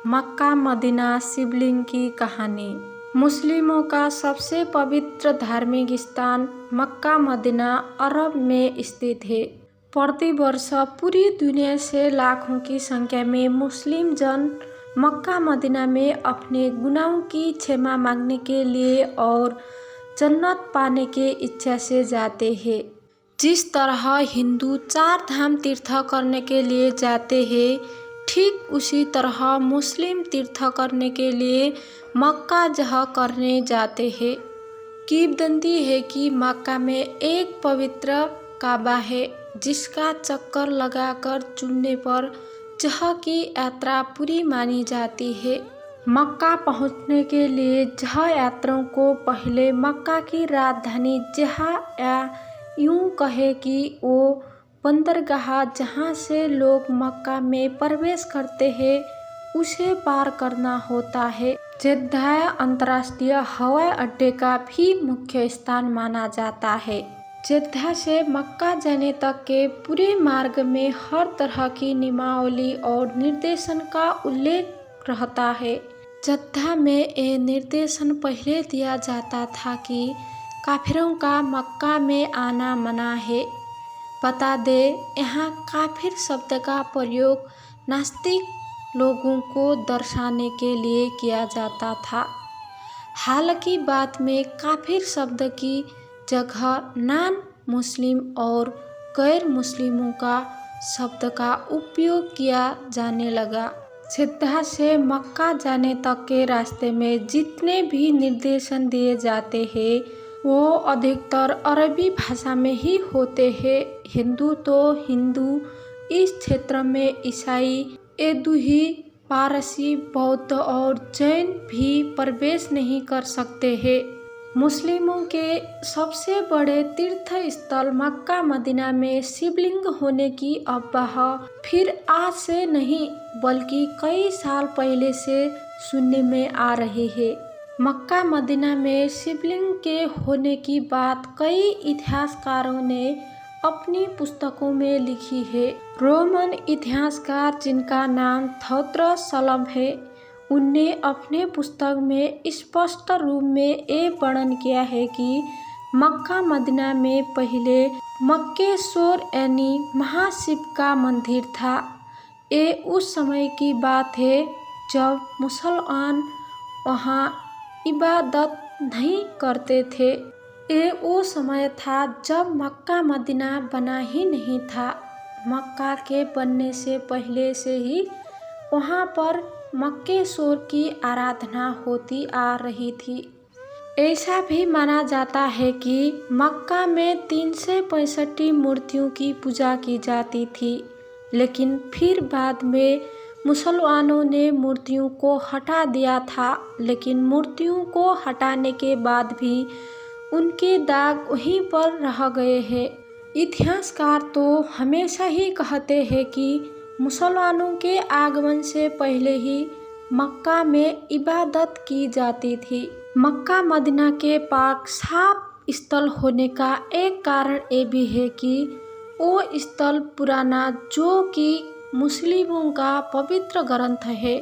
Mecca Medina शिवलिंग की कहानी। मुस्लिमों का सबसे पवित्र धार्मिक स्थान मक्का मदीना अरब में स्थित है। प्रतिवर्ष पूरी दुनिया से लाखों की संख्या में मुस्लिम जन मक्का मदीना में अपने गुनाहों की क्षमा मांगने के लिए और जन्नत पाने की इच्छा से जाते हैं। जिस तरह हिंदू 4 धाम तीर्थ करने के लिए जाते हैं, ठीक उसी तरह मुस्लिम तीर्थ करने के लिए मक्का जह करने जाते हैं। किंवदंती है कि मक्का में एक पवित्र काबा है, जिसका चक्कर लगाकर चुनने पर जह की यात्रा पूरी मानी जाती है। मक्का पहुंचने के लिए जह यात्रियों को पहले मक्का की राजधानी जहा या यूं कहे कि वो बंदरगाह जहां से लोग मक्का में प्रवेश करते हैं, उसे पार करना होता है। जेद्दा अंतर्राष्ट्रीय हवाई अड्डे का भी मुख्य स्थान माना जाता है। जेद्दा से मक्का जाने तक के पूरे मार्ग में हर तरह की नियमावली और निर्देशन का उल्लेख रहता है। जेद्दा में ये निर्देशन पहले दिया जाता था कि काफिरों का मक्का में आना मना है। बता दे, यहाँ काफिर शब्द का प्रयोग नास्तिक लोगों को दर्शाने के लिए किया जाता था। हालांकि बाद में काफिर शब्द की जगह नॉन मुस्लिम और गैर मुस्लिमों का शब्द का उपयोग किया जाने लगा। जेद्दा से मक्का जाने तक के रास्ते में जितने भी निर्देशन दिए जाते हैं, वो अधिकतर अरबी भाषा में ही होते हैं। हिंदू तो हिंदू, इस क्षेत्र में ईसाई, यहूदी, पारसी, बौद्ध और जैन भी प्रवेश नहीं कर सकते हैं। मुस्लिमों के सबसे बड़े तीर्थ स्थल मक्का मदीना में शिवलिंग होने की अफवाह फिर आज से नहीं बल्कि कई साल पहले से सुनने में आ रही है। मक्का मदीना में शिवलिंग के होने की बात कई इतिहासकारों ने अपनी पुस्तकों में लिखी है। रोमन इतिहासकार, जिनका नाम थौत्रस सलम है, उनने अपने पुस्तक में स्पष्ट रूप में ये वर्णन किया है कि मक्का मदीना में पहले मक्केश्वर यानी महाशिव का मंदिर था। ये उस समय की बात है जब मुसलमान वहाँ इबादत नहीं करते थे। ये वो समय था जब मक्का मदीना बना ही नहीं था। मक्का के बनने से पहले से ही वहाँ पर मक्केश्वर की आराधना होती आ रही थी। ऐसा भी माना जाता है कि मक्का में 365 मूर्तियों की पूजा की जाती थी, लेकिन फिर बाद में मुसलमानों ने मूर्तियों को हटा दिया था। लेकिन मूर्तियों को हटाने के बाद भी उनके दाग वहीं पर रह गए हैं। इतिहासकार तो हमेशा ही कहते हैं कि मुसलमानों के आगमन से पहले ही मक्का में इबादत की जाती थी। मक्का मदीना के पाक साफ स्थल होने का एक कारण ये भी है कि वो स्थल पुराना, जो कि मुस्लिमों का पवित्र ग्रंथ है,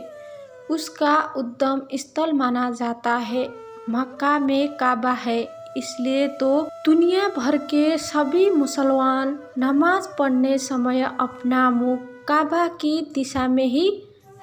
उसका उद्गम स्थल माना जाता है। मक्का में काबा है, इसलिए तो दुनिया भर के सभी मुसलमान नमाज पढ़ने समय अपना मुख काबा की दिशा में ही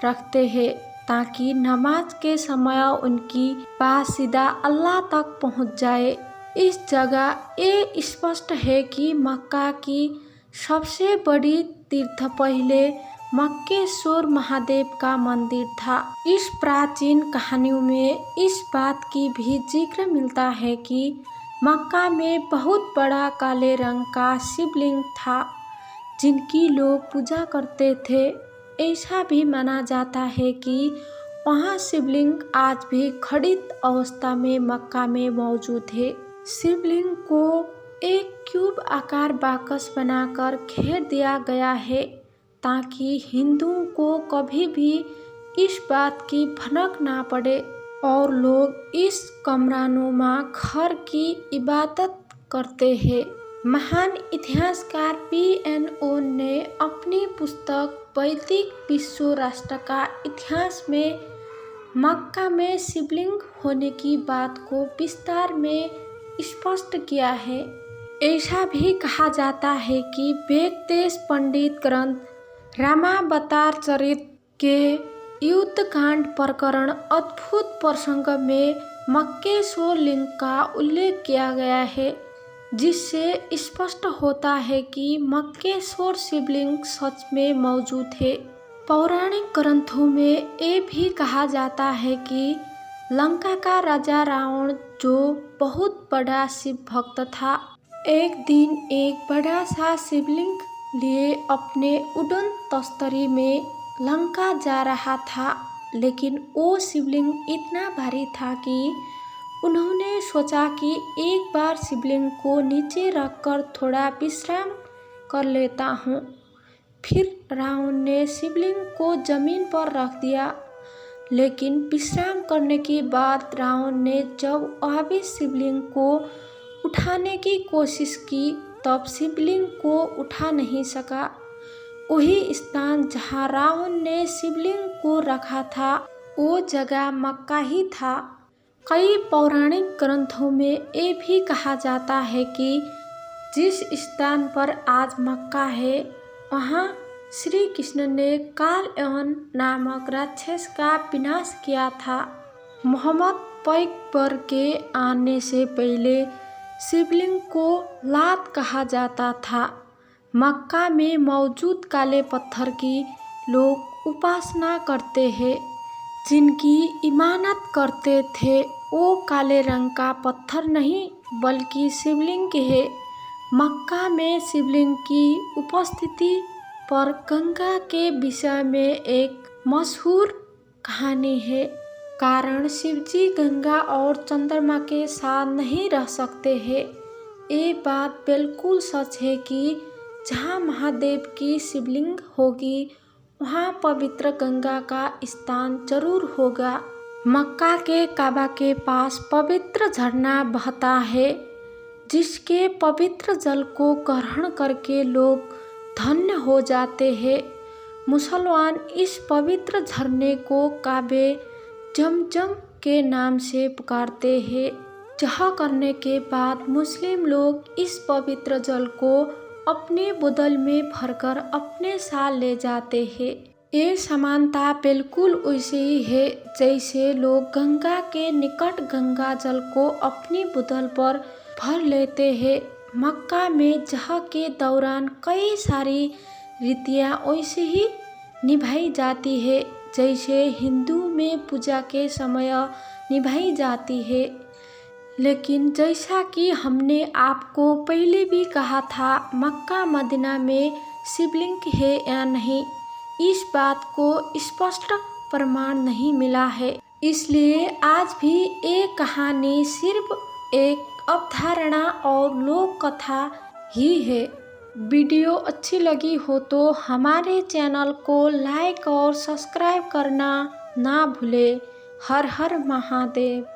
रखते हैं, ताकि नमाज के समय उनकी बात सीधा अल्लाह तक पहुंच जाए। इस जगह ये स्पष्ट है कि मक्का की सबसे बड़ी तीर्थ पहले मक्केश्वर महादेव का मंदिर था। इस प्राचीन कहानियों में इस बात की भी जिक्र मिलता है कि मक्का में बहुत बड़ा काले रंग का शिवलिंग था, जिनकी लोग पूजा करते थे। ऐसा भी माना जाता है कि वहाँ शिवलिंग आज भी खड़ित अवस्था में मक्का में मौजूद है। शिवलिंग को एक क्यूब आकार बाकस बनाकर घेर दिया गया है, ताकि हिंदुओं को कभी भी इस बात की भनक ना पड़े और लोग इस कमरानुमा घर की इबादत करते हैं। महान इतिहासकार P.N. ओन ने अपनी पुस्तक वैदिक विश्व राष्ट्र का इतिहास में मक्का में शिवलिंग होने की बात को विस्तार में स्पष्ट किया है। ऐसा भी कहा जाता है कि वेदव्यास पंडित ग्रंथ रामावतार चरित के युद्धकांड प्रकरण अद्भुत प्रसंग में मक्केश्वर लिंग का उल्लेख किया गया है, जिससे स्पष्ट होता है कि मक्केश्वर शिवलिंग सच में मौजूद है। पौराणिक ग्रंथों में ये भी कहा जाता है कि लंका का राजा रावण, जो बहुत बड़ा शिव भक्त था, एक दिन एक बड़ा सा शिवलिंग लिए अपने उड़न तस्तरी में लंका जा रहा था। लेकिन वो शिवलिंग इतना भारी था कि उन्होंने सोचा कि एक बार शिवलिंग को नीचे रखकर थोड़ा विश्राम कर लेता हूँ। फिर रावण ने शिवलिंग को जमीन पर रख दिया। लेकिन विश्राम करने के बाद रावण ने जब वापस शिवलिंग को उठाने की कोशिश की, तब शिवलिंग को उठा नहीं सका। वही स्थान जहाँ रावण ने शिवलिंग को रखा था, वो जगह मक्का ही था। कई पौराणिक ग्रंथों में ये भी कहा जाता है कि जिस स्थान पर आज मक्का है, वहाँ श्री कृष्ण ने कालयवन नामक राक्षस का विनाश किया था। मोहम्मद पैगंबर के आने से पहले शिवलिंग को लात कहा जाता था। मक्का में मौजूद काले पत्थर की लोग उपासना करते हैं। जिनकी इमानत करते थे, वो काले रंग का पत्थर नहीं बल्कि शिवलिंग है। मक्का में शिवलिंग की उपस्थिति पर गंगा के विषय में एक मशहूर कहानी है। कारण शिवजी गंगा और चंद्रमा के साथ नहीं रह सकते हैं। ये बात बिल्कुल सच है कि जहाँ महादेव की शिवलिंग होगी, वहाँ पवित्र गंगा का स्थान जरूर होगा। मक्का के काबा के पास पवित्र झरना बहता है, जिसके पवित्र जल को ग्रहण करके लोग धन्य हो जाते हैं। मुसलमान इस पवित्र झरने को काबे जमजम के नाम से पुकारते हैं। यह करने के बाद मुस्लिम लोग इस पवित्र जल को अपने बोतल में भरकर अपने साथ ले जाते हैं। ये समानता बिल्कुल वैसे ही है जैसे लोग गंगा के निकट गंगा जल को अपनी बोतल पर भर लेते हैं। मक्का में जह के दौरान कई सारी रीतियाँ वैसे ही निभाई जाती है जैसे हिंदू में पूजा के समय निभाई जाती है। लेकिन जैसा कि हमने आपको पहले भी कहा था, मक्का मदीना में शिवलिंग है या नहीं, इस बात को स्पष्ट प्रमाण नहीं मिला है। इसलिए आज भी ये कहानी सिर्फ एक अवधारणा और लोक कथा ही है। वीडियो अच्छी लगी हो तो हमारे चैनल को लाइक और सब्सक्राइब करना ना भूलें। हर हर महादेव।